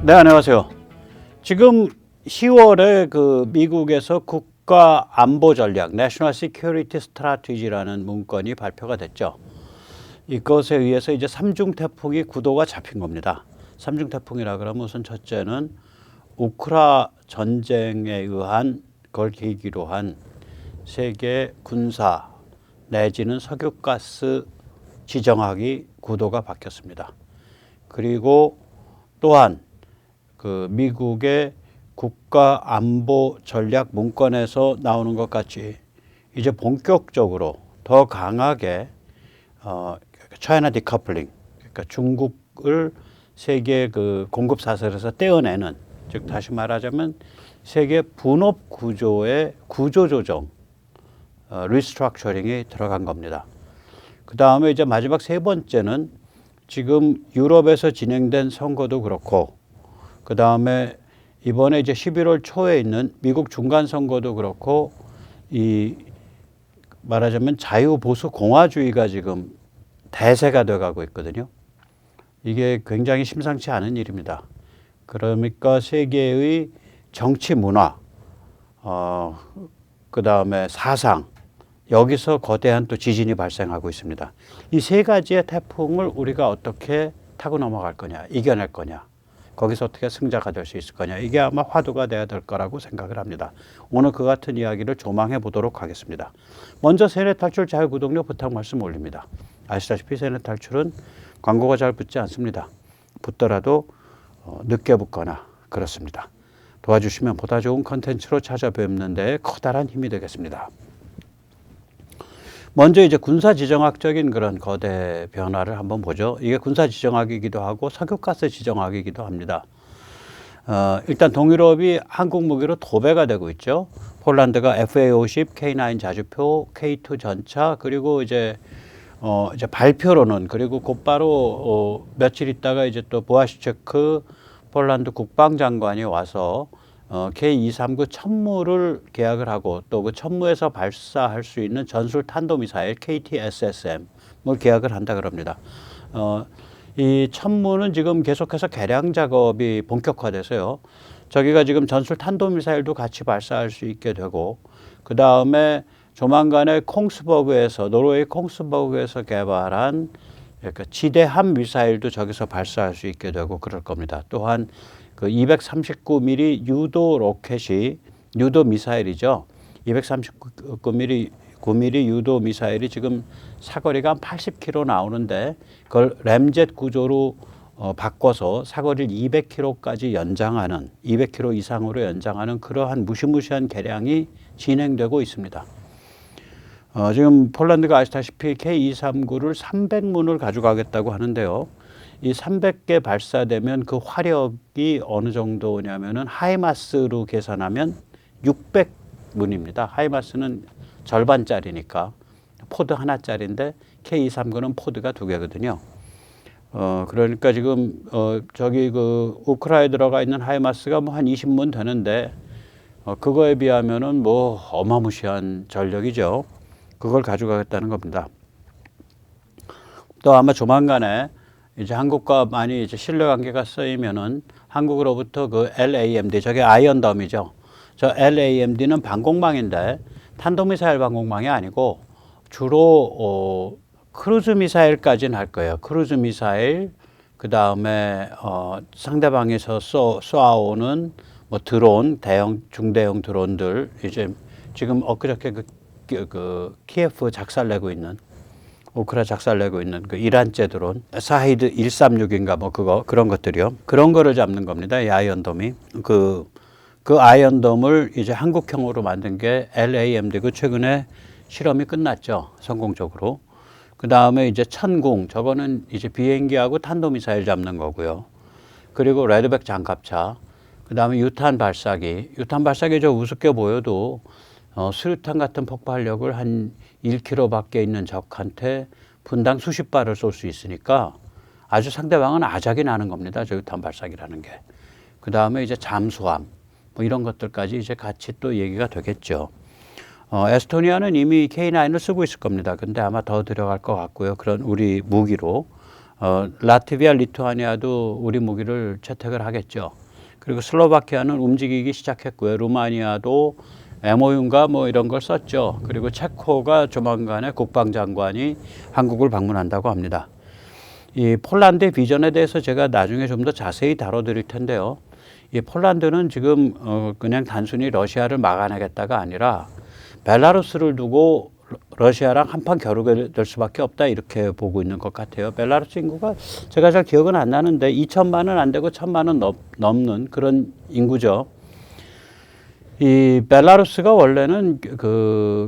네, 안녕하세요. 지금 10월에 그 미국에서 국가 안보 전략 (National Security Strategy라는 문건이 발표가 됐죠. 이것에 의해서 이제 삼중 태풍이 구도가 잡힌 겁니다. 삼중 태풍이라 그러면 우선 첫째는 우크라 전쟁에 의한 걸 계기로 한 세계 군사 내지는 석유가스 지정학이 구도가 바뀌었습니다. 그리고 또한 그 미국의 국가 안보 전략 문건에서 나오는 것 같이 이제 본격적으로 더 강하게 차이나 디커플링, 그러니까 중국을 세계 그 공급 사슬에서 떼어내는, 즉 다시 말하자면 세계 분업 구조의 구조 조정, 리스트럭처링이 들어간 겁니다. 그 다음에 이제 마지막 세 번째는 지금 유럽에서 진행된 선거도 그렇고, 그 다음에 이번에 이제 11월 초에 있는 미국 중간 선거도 그렇고, 이 말하자면 자유보수 공화주의가 지금 대세가 돼가고 있거든요. 이게 굉장히 심상치 않은 일입니다. 그러니까 세계의 정치 문화, 그 다음에 사상, 여기서 거대한 또 지진이 발생하고 있습니다. 이 세 가지의 태풍을 우리가 어떻게 타고 넘어갈 거냐, 이겨낼 거냐, 거기서 어떻게 승자가 될 수 있을 거냐, 이게 아마 화두가 돼야 될 거라고 생각을 합니다. 오늘 그 같은 이야기를 조망해 보도록 하겠습니다. 먼저 세뇌 탈출 자유구독료 부탁 말씀 올립니다. 아시다시피 세뇌 탈출은 광고가 잘 붙지 않습니다. 붙더라도 늦게 붙거나 그렇습니다. 도와주시면 보다 좋은 컨텐츠로 찾아뵙는 데 커다란 힘이 되겠습니다. 먼저 이제 군사지정학적인 그런 거대 변화를 한번 보죠. 이게 군사지정학이기도 하고 석유가스 지정학이기도 합니다. 일단 동유럽이 한국 무기로 도배가 되고 있죠. 폴란드가 FA-50, K9 자주포, K2 전차, 그리고 이제 발표로는, 그리고 곧바로 며칠 있다가 이제 또 보아시체크 폴란드 국방장관이 와서 K239 천무를 계약을 하고, 또 그 천무에서 발사할 수 있는 전술 탄도미사일 KT-SSM을 계약을 한다 그럽니다. 이 천무는 지금 계속해서 개량 작업이 본격화돼서요. 저기가 지금 전술 탄도미사일도 같이 발사할 수 있게 되고, 그 다음에 조만간에 노르웨이 콩스버그에서 개발한 지대함 미사일도 저기서 발사할 수 있게 되고 그럴 겁니다. 또한 그 239mm 유도 미사일이죠. 239mm 유도 미사일이 지금 사거리가 한 80km 나오는데, 그걸 램젯 구조로 바꿔서 사거리를 200km까지 연장하는, 200km 이상으로 연장하는 그러한 무시무시한 개량이 진행되고 있습니다. 지금 폴란드가 아시다시피 K239를 300문을 가져가겠다고 하는데요. 이 300개 발사되면 그 화력이 어느 정도냐면은 하이마스로 계산하면 600문입니다. 하이마스는 절반짜리니까 포드 하나짜리인데 K239는 포드가 2개거든요. 그러니까 지금 저기 그 우크라이나에 들어가 있는 하이마스가 뭐 한 20문 되는데, 그거에 비하면은 뭐 어마무시한 전력이죠. 그걸 가져가겠다는 겁니다. 또 아마 조만간에 이제 한국과 많이 이제 신뢰관계가 쌓이면은 한국으로부터 그 LAMD, 저게 아이언덤이죠. 저 LAMD는 방공망인데 탄도미사일 방공망이 아니고 주로 크루즈 미사일까지는 할 거예요. 크루즈 미사일, 그 다음에 상대방에서 쏘아오는 뭐 드론, 중대형 드론들, 이제 지금 엊그저께 그 키예프 작살내고 있는, 우크라 작살내고 있는 그 이란제 드론, 사히드 136인가 뭐 그런 것들이요. 그런 거를 잡는 겁니다. 이 아이언돔이. 그 아이언돔을 이제 한국형으로 만든 게 LAMD고 최근에 실험이 끝났죠. 성공적으로. 그 다음에 이제 천궁, 저거는 이제 비행기하고 탄도미사일 잡는 거고요. 그리고 레드백 장갑차, 그 다음에 유탄 발사기 저 우습게 보여도 수류탄 같은 폭발력을 한 1km밖에 있는 적한테 분당 수십 발을 쏠 수 있으니까 아주 상대방은 아작이 나는 겁니다. 저 유탄 발사기라는 게. 그 다음에 이제 잠수함, 뭐 이런 것들까지 이제 같이 또 얘기가 되겠죠. 에스토니아는 이미 K9을 쓰고 있을 겁니다. 근데 아마 더 들어갈 것 같고요. 그런 우리 무기로. 라트비아, 리투아니아도 우리 무기를 채택을 하겠죠. 그리고 슬로바키아는 움직이기 시작했고요. 루마니아도 MOU인가 뭐 이런 걸 썼죠. 그리고 체코가 조만간에 국방장관이 한국을 방문한다고 합니다. 이 폴란드의 비전에 대해서 제가 나중에 좀 더 자세히 다뤄드릴 텐데요. 이 폴란드는 지금 그냥 단순히 러시아를 막아내겠다가 아니라 벨라루스를 두고 러시아랑 한판 겨루게 될 수밖에 없다 이렇게 보고 있는 것 같아요. 벨라루스 인구가 제가 잘 기억은 안 나는데 2천만은 안 되고 1,000만은 넘는 그런 인구죠. 이 벨라루스가 원래는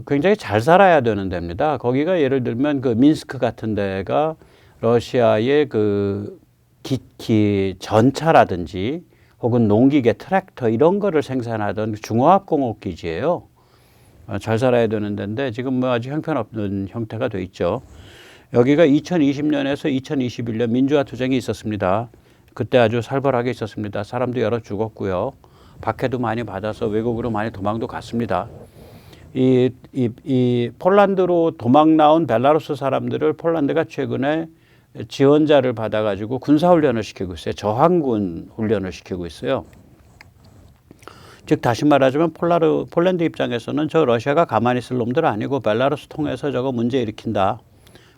굉장히 잘 살아야 되는 데입니다. 거기가 예를 들면 그 민스크 같은 데가 러시아의 전차라든지 혹은 농기계, 트랙터 이런 거를 생산하던 중화합공업 기지예요. 잘 살아야 되는 데인데 지금 뭐 아주 형편없는 형태가 돼 있죠. 여기가 2020년에서 2021년 민주화 투쟁이 있었습니다. 그때 아주 살벌하게 있었습니다. 사람도 여러 죽었고요. 박해도 많이 받아서 외국으로 많이 도망도 갔습니다. 이 폴란드로 도망 나온 벨라루스 사람들을 폴란드가 최근에 지원자를 받아가지고 군사훈련을 시키고 있어요. 저항군 훈련을 시키고 있어요. 즉 다시 말하자면 폴란드 입장에서는 저 러시아가 가만히 있을 놈들 아니고 벨라루스 통해서 저거 문제 일으킨다.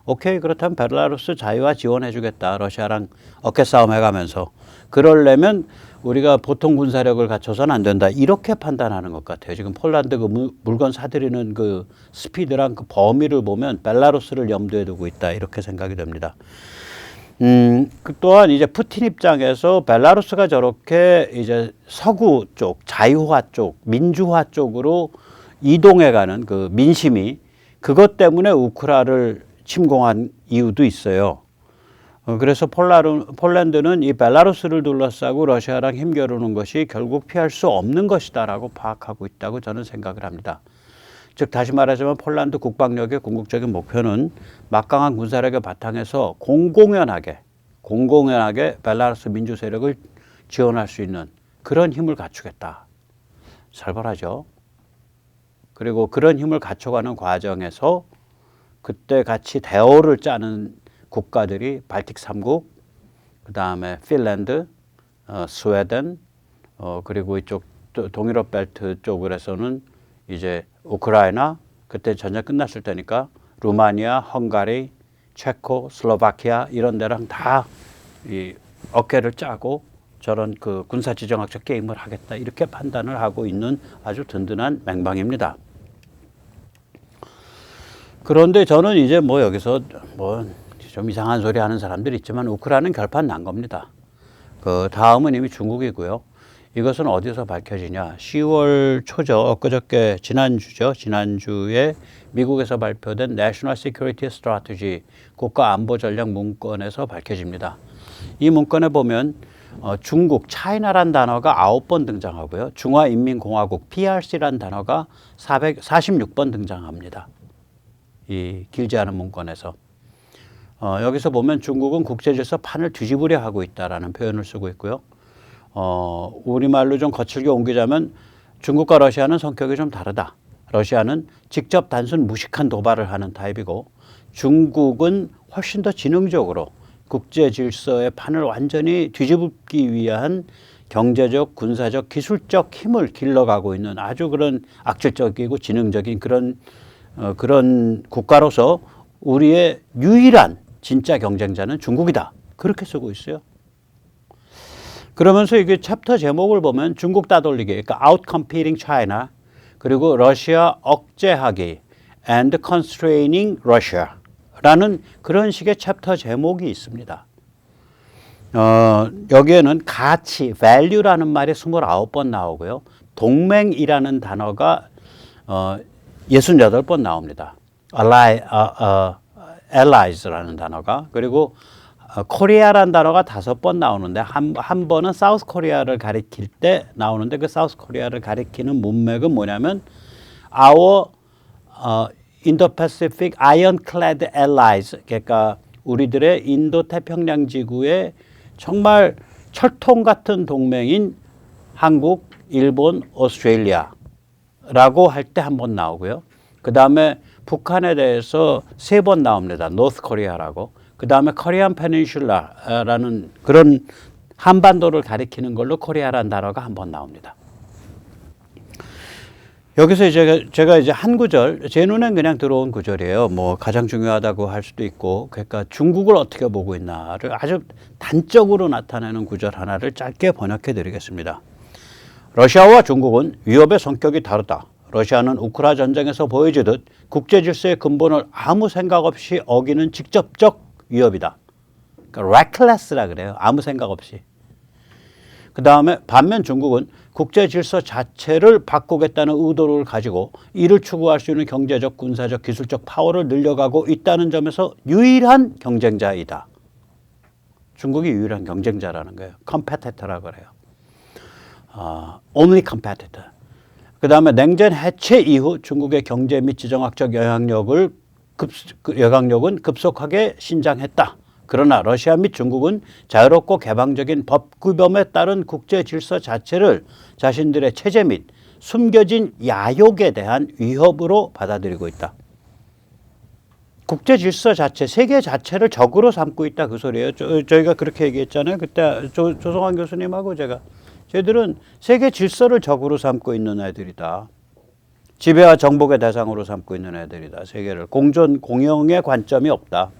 오케이, 그렇다면 벨라루스 자유화 지원해 주겠다. 러시아랑 어깨싸움 해가면서. 그러려면 우리가 보통 군사력을 갖춰서는 안 된다. 이렇게 판단하는 것 같아요. 지금 폴란드 물건 사들이는 그 스피드랑 그 범위를 보면 벨라루스를 염두에 두고 있다. 이렇게 생각이 됩니다. 또한 이제 푸틴 입장에서 벨라루스가 저렇게 이제 서구 쪽, 자유화 쪽, 민주화 쪽으로 이동해가는 그 민심이 그것 때문에 우크라를 침공한 이유도 있어요. 그래서 폴란드는 이 벨라루스를 둘러싸고 러시아랑 힘겨루는 것이 결국 피할 수 없는 것이다라고 파악하고 있다고 저는 생각을 합니다. 즉 다시 말하자면 폴란드 국방력의 궁극적인 목표는 막강한 군사력의 바탕에서 공공연하게 벨라루스 민주 세력을 지원할 수 있는 그런 힘을 갖추겠다. 살벌하죠. 그리고 그런 힘을 갖춰가는 과정에서 그때 같이 대오를 짜는 국가들이 발틱 3국, 그 다음에 핀란드, 스웨덴, 그리고 이쪽 동유럽 벨트 쪽으로서는 이제 우크라이나, 그때 전쟁 끝났을 때니까 루마니아, 헝가리, 체코, 슬로바키아 이런 데랑 다 이 어깨를 짜고 저런 그 군사지정학적 게임을 하겠다 이렇게 판단을 하고 있는 아주 든든한 맹방입니다. 그런데 저는 이제 뭐 여기서 뭐 좀 이상한 소리 하는 사람들이 있지만 우크라이나는 결판 난 겁니다. 그 다음은 이미 중국이고요. 이것은 어디서 밝혀지냐? 10월 초죠. 엊그저께 지난주에 미국에서 발표된 National Security Strategy 국가 안보 전략 문건에서 밝혀집니다. 이 문건에 보면 중국, 차이나란 단어가 9번 등장하고요. 중화인민공화국, PRC란 단어가 446번 등장합니다. 이 길지 않은 문건에서. 여기서 보면 중국은 국제질서 판을 뒤집으려 하고 있다라는 표현을 쓰고 있고요. 우리말로 좀 거칠게 옮기자면 중국과 러시아는 성격이 좀 다르다. 러시아는 직접 단순 무식한 도발을 하는 타입이고 중국은 훨씬 더 지능적으로 국제 질서의 판을 완전히 뒤집기 위한 경제적, 군사적, 기술적 힘을 길러가고 있는 아주 그런 악질적이고 지능적인 그런 국가로서 우리의 유일한 진짜 경쟁자는 중국이다. 그렇게 쓰고 있어요. 그러면서 이게 챕터 제목을 보면 중국 따돌리기, 그러니까 outcompeting China, 그리고 러시아 억제하기 and constraining Russia라는 그런 식의 챕터 제목이 있습니다. 여기에는 가치, value라는 말이 29번 나오고요. 동맹이라는 단어가 68번 나옵니다. allies라는 단어가. 그리고 코리아라는 단어가 5번 나오는데 한 번은 사우스 코리아를 가리킬 때 나오는데 그 사우스 코리아를 가리키는 문맥은 뭐냐면 our Indo-Pacific ironclad allies, 그러니까 우리들의 인도 태평양 지구의 정말 철통 같은 동맹인 한국, 일본, 오스트레일리아라고 할 때 한 번 나오고요. 그 다음에 북한에 대해서 3번 나옵니다. 노스 코리아라고. 그 다음에 코리안 페닌슐라라는 그런 한반도를 가리키는 걸로 코리아라는 단어가 한 번 나옵니다. 여기서 이제 제가 이제 한 구절, 제 눈엔 그냥 들어온 구절이에요. 뭐 가장 중요하다고 할 수도 있고, 그러니까 중국을 어떻게 보고 있나를 아주 단적으로 나타내는 구절 하나를 짧게 번역해 드리겠습니다. 러시아와 중국은 위협의 성격이 다르다. 러시아는 우크라 전쟁에서 보여주듯 국제 질서의 근본을 아무 생각 없이 어기는 직접적 위협이다. 그러니까 reckless라 그래요. 아무 생각 없이. 그 다음에 반면 중국은 국제 질서 자체를 바꾸겠다는 의도를 가지고 이를 추구할 수 있는 경제적, 군사적, 기술적 파워를 늘려가고 있다는 점에서 유일한 경쟁자이다. 중국이 유일한 경쟁자라는 거예요. competitor라고 그래요. only competitor. 그 다음에 냉전 해체 이후 중국의 경제 및 지정학적 영향력은 급속하게 신장했다. 그러나 러시아 및 중국은 자유롭고 개방적인 법규범에 따른 국제 질서 자체를 자신들의 체제 및 숨겨진 야욕에 대한 위협으로 받아들이고 있다. 국제 질서 자체, 세계 자체를 적으로 삼고 있다 그 소리예요. 저희가 그렇게 얘기했잖아요. 그때 조성환 교수님하고 제가. 쟤들은 세계 질서를 적으로 삼고 있는 애들이다. 지배와 정복의 대상으로 삼고 있는 애들이다. 세계를. 공존, 공영의 관점이 없다.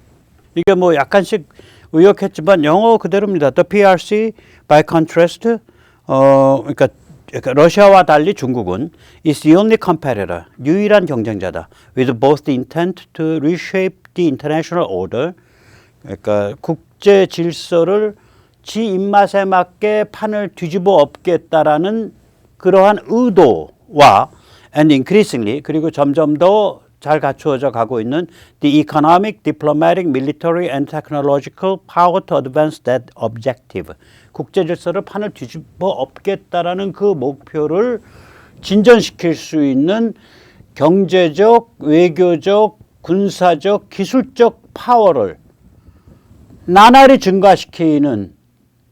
이게 뭐 약간씩 의역했지만 영어 그대로입니다. The PRC, by contrast, 그러니까 러시아와 달리 중국은 is the only competitor, 유일한 경쟁자다. With both the intent to reshape the international order, 그러니까 국제 질서를 지 입맛에 맞게 판을 뒤집어 엎겠다라는 그러한 의도와 and increasingly, 그리고 점점 더 잘 갖추어져 가고 있는 the economic, diplomatic, military and technological power to advance that objective. 국제 질서를 판을 뒤집어 엎겠다라는 그 목표를 진전시킬 수 있는 경제적, 외교적, 군사적, 기술적 파워를 나날이 증가시키는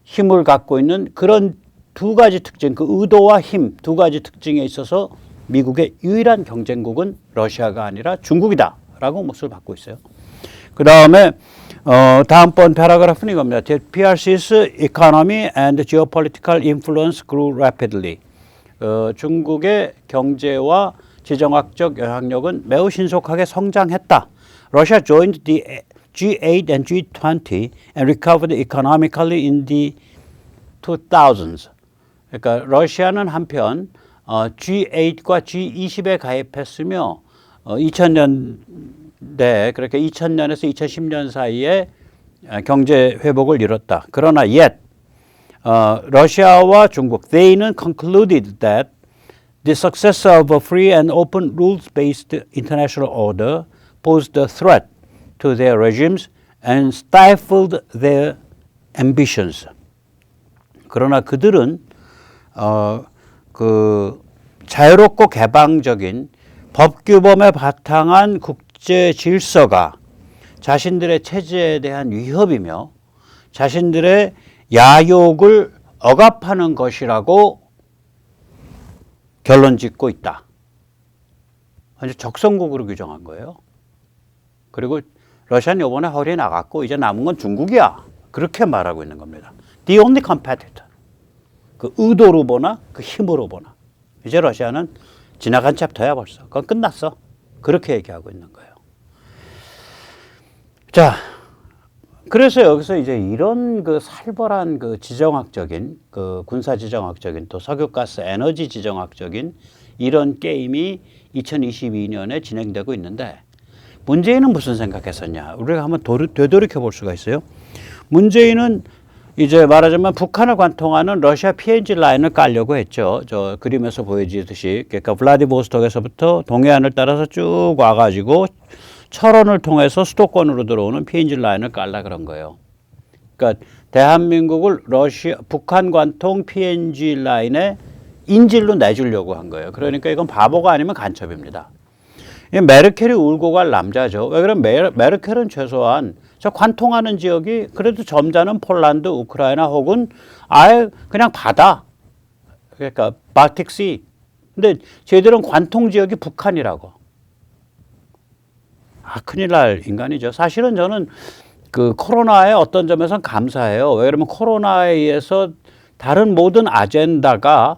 힘을 갖고 있는 그런 두 가지 특징, 그 의도와 힘 두 가지 특징에 있어서 미국의 유일한 경쟁국은 러시아가 아니라 중국이다 라고 몫을 받고 있어요. 그 다음에 다음번 패러그래프는 이겁니다. The PRC's economy and geopolitical influence grew rapidly. 중국의 경제와 지정학적 영향력은 매우 신속하게 성장했다. Russia joined the G8 and G20 and recovered economically in the 2000s. 그러니까 러시아는 한편 G8과 G20에 가입했으며 2000년대 그러니까 2000년에서 2010년 사이에 경제 회복을 이뤘다. 그러나 yet 러시아와 중국 they는 concluded that the success of a free and open rules-based international order posed a threat to their regimes and stifled their ambitions. 그러나 그들은 그 자유롭고 개방적인 법규범에 바탕한 국제 질서가 자신들의 체제에 대한 위협이며 자신들의 야욕을 억압하는 것이라고 결론 짓고 있다. 아주 적성국으로 규정한 거예요. 그리고 러시아는 이번에 허리 나갔고 이제 남은 건 중국이야. 그렇게 말하고 있는 겁니다. The only competitor. 그 의도로 보나 그 힘으로 보나. 이제 러시아는 지나간 챕터야 벌써. 그건 끝났어. 그렇게 얘기하고 있는 거예요. 자, 그래서 여기서 이제 이런 그 살벌한 그 지정학적인 그 군사 지정학적인 또 석유가스 에너지 지정학적인 이런 게임이 2022년에 진행되고 있는데 문재인은 무슨 생각했었냐? 우리가 한번 되돌이켜 볼 수가 있어요. 문재인은 이제 말하자면 북한을 관통하는 러시아 PNG 라인을 깔려고 했죠. 저 그림에서 보여지듯이 그러니까 블라디보스톡에서부터 동해안을 따라서 쭉 와가지고 철원을 통해서 수도권으로 들어오는 PNG 라인을 깔라 그런 거예요. 그러니까 대한민국을 북한 관통 PNG 라인에 인질로 내주려고 한 거예요. 그러니까 이건 바보가 아니면 간첩입니다. 메르켈이 울고 갈 남자죠. 왜 그러면 메르켈은 최소한 저 관통하는 지역이 그래도 점잖은 폴란드, 우크라이나 혹은 아예 그냥 바다. 그러니까 발틱시. 근데 쟤들은 관통 지역이 북한이라고. 큰일 날 인간이죠. 사실은 저는 그 코로나에 어떤 점에서는 감사해요. 왜 그러면 코로나에 의해서 다른 모든 아젠다가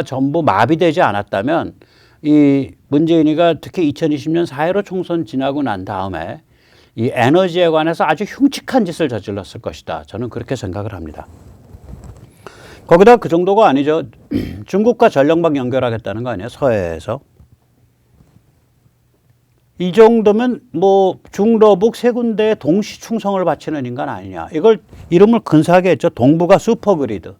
전부 마비되지 않았다면 이 문재인이가 특히 2020년 4.15 총선 지나고 난 다음에 이 에너지에 관해서 아주 흉측한 짓을 저질렀을 것이다. 저는 그렇게 생각을 합니다. 거기다 그 정도가 아니죠. 중국과 전력망 연결하겠다는 거 아니에요, 서해에서. 이 정도면 뭐 중러북 세 군데에 동시 충성을 바치는 인간 아니냐. 이걸 이름을 근사하게 했죠. 동북아 슈퍼그리드,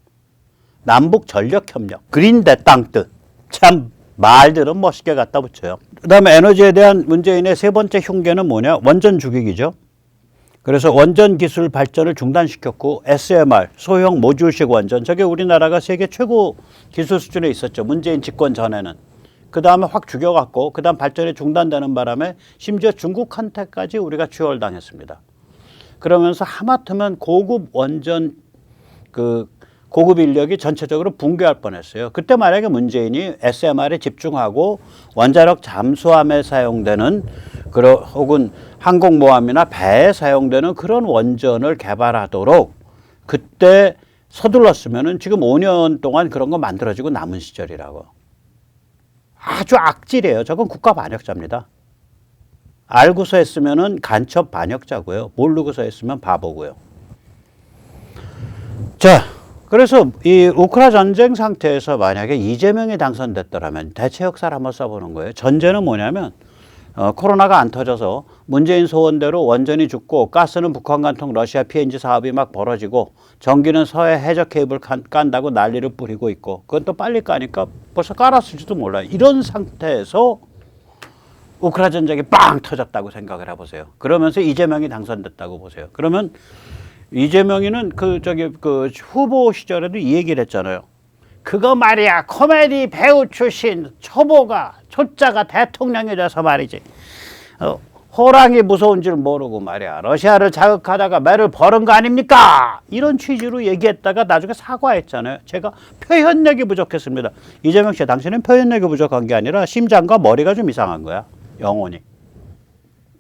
남북 전력협력, 그린 대땅 뜻. 참 말들은 멋있게 갖다 붙여요. 그다음에 에너지에 대한 문재인의 세 번째 흉계는 뭐냐? 원전 죽이기죠. 그래서 원전 기술 발전을 중단시켰고 SMR, 소형 모듈식 원전, 저게 우리나라가 세계 최고 기술 수준에 있었죠. 문재인 집권 전에는. 그 다음에 확 죽여갖고 그 다음 발전이 중단되는 바람에 심지어 중국한테까지 우리가 추월당했습니다. 그러면서 하마터면 고급 원전 고급 인력이 전체적으로 붕괴할 뻔했어요. 그때 만약에 문재인이 SMR에 집중하고 원자력 잠수함에 사용되는 혹은 항공모함이나 배에 사용되는 그런 원전을 개발하도록 그때 서둘렀으면은 지금 5년 동안 그런 거 만들어지고 남은 시절이라고. 아주 악질이에요. 저건 국가 반역자입니다. 알고서 했으면은 간첩 반역자고요. 모르고서 했으면 바보고요. 자, 그래서 이 우크라 전쟁 상태에서 만약에 이재명이 당선됐더라면 대체 역사를 한번 써보는 거예요. 전제는 뭐냐면 코로나가 안 터져서 문재인 소원대로 원전이 죽고 가스는 북한 간통 러시아 PNG 사업이 막 벌어지고 전기는 서해 해저 케이블 깐다고 난리를 뿌리고 있고 그건 또 빨리 까니까 벌써 깔았을지도 몰라요. 이런 상태에서 우크라 전쟁이 빵 터졌다고 생각을 해보세요. 그러면서 이재명이 당선됐다고 보세요. 그러면 이재명이는 그 후보 시절에도 이 얘기를 했잖아요. 그거 말이야, 코미디 배우 출신 초자가 대통령이 돼서 말이지. 호랑이 무서운 줄 모르고 말이야. 러시아를 자극하다가 매를 버는 거 아닙니까? 이런 취지로 얘기했다가 나중에 사과했잖아요. 제가 표현력이 부족했습니다. 이재명 씨, 당신은 표현력이 부족한 게 아니라 심장과 머리가 좀 이상한 거야. 영혼이.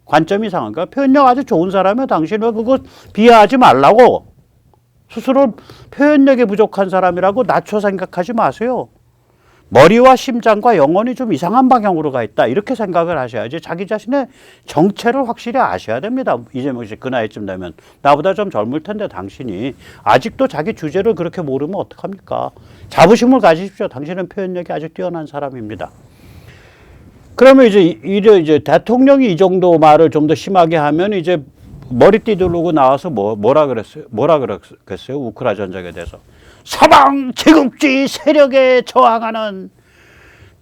관점이 이상한 거야. 표현력 아주 좋은 사람이야. 당신 왜 그거 비하하지 말라고. 스스로 표현력이 부족한 사람이라고 낮춰 생각하지 마세요. 머리와 심장과 영혼이 좀 이상한 방향으로 가 있다. 이렇게 생각을 하셔야지. 자기 자신의 정체를 확실히 아셔야 됩니다. 이재명 씨 그 나이쯤 되면. 나보다 좀 젊을 텐데 당신이 아직도 자기 주제를 그렇게 모르면 어떡합니까? 자부심을 가지십시오. 당신은 표현력이 아주 뛰어난 사람입니다. 그러면 이제 대통령이 이 정도 말을 좀 더 심하게 하면 이제 머리띠 두르고 나와서 뭐라 그랬겠어요? 우크라 전쟁에 대해서. 서방 제국주의 세력에 저항하는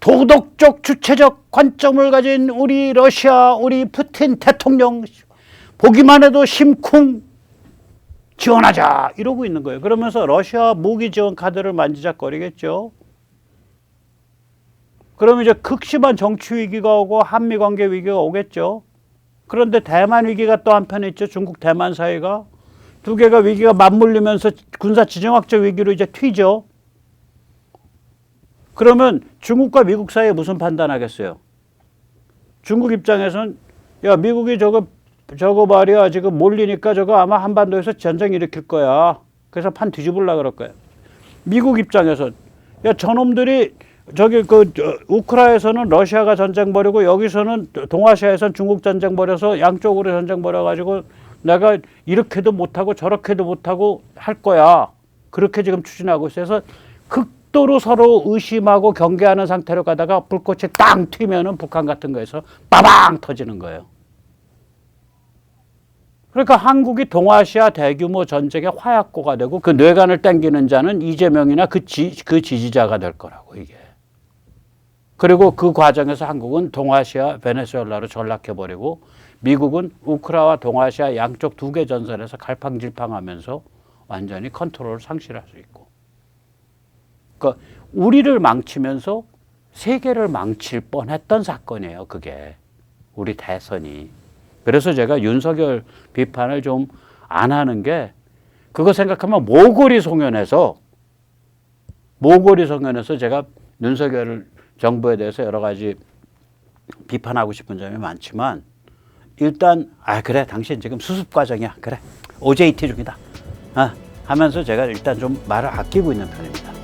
도덕적 주체적 관점을 가진 우리 러시아, 우리 푸틴 대통령 보기만 해도 심쿵 지원하자 이러고 있는 거예요. 그러면서 러시아 무기 지원 카드를 만지작거리겠죠. 그러면 이제 극심한 정치 위기가 오고 한미 관계 위기가 오겠죠. 그런데 대만 위기가 또 한편에 있죠. 중국 대만 사이가. 두 개가 위기가 맞물리면서 군사 지정학적 위기로 이제 튀죠. 그러면 중국과 미국 사이에 무슨 판단하겠어요? 중국 입장에서는 야, 미국이 저거 말이야 지금 몰리니까 저거 아마 한반도에서 전쟁 일으킬 거야. 그래서 판 뒤집으려고 그럴 거야. 미국 입장에서 야, 저놈들이 우크라에서는 러시아가 전쟁 벌이고 여기서는 동아시아에서는 중국 전쟁 벌여서 양쪽으로 전쟁 벌여가지고 내가 이렇게도 못하고 저렇게도 못하고 할 거야. 그렇게 지금 추진하고 있어요. 그래서 극도로 서로 의심하고 경계하는 상태로 가다가 불꽃이 땅 튀면은 북한 같은 거에서 빠방 터지는 거예요. 그러니까 한국이 동아시아 대규모 전쟁의 화약고가 되고 그 뇌관을 땡기는 자는 이재명이나 그 지지자가 될 거라고 이게. 그리고 그 과정에서 한국은 동아시아 베네수엘라로 전락해버리고 미국은 우크라와 동아시아 양쪽 두 개 전선에서 갈팡질팡하면서 완전히 컨트롤을 상실할 수 있고. 그러니까 우리를 망치면서 세계를 망칠 뻔했던 사건이에요. 그게 우리 대선이. 그래서 제가 윤석열 비판을 좀 안 하는 게 그거 생각하면 모골이 송연해서 제가 윤석열 정부에 대해서 여러 가지 비판하고 싶은 점이 많지만 일단 그래 당신 지금 수습 과정이야. 그래 OJT 중이다. 하면서 제가 일단 좀 말을 아끼고 있는 편입니다.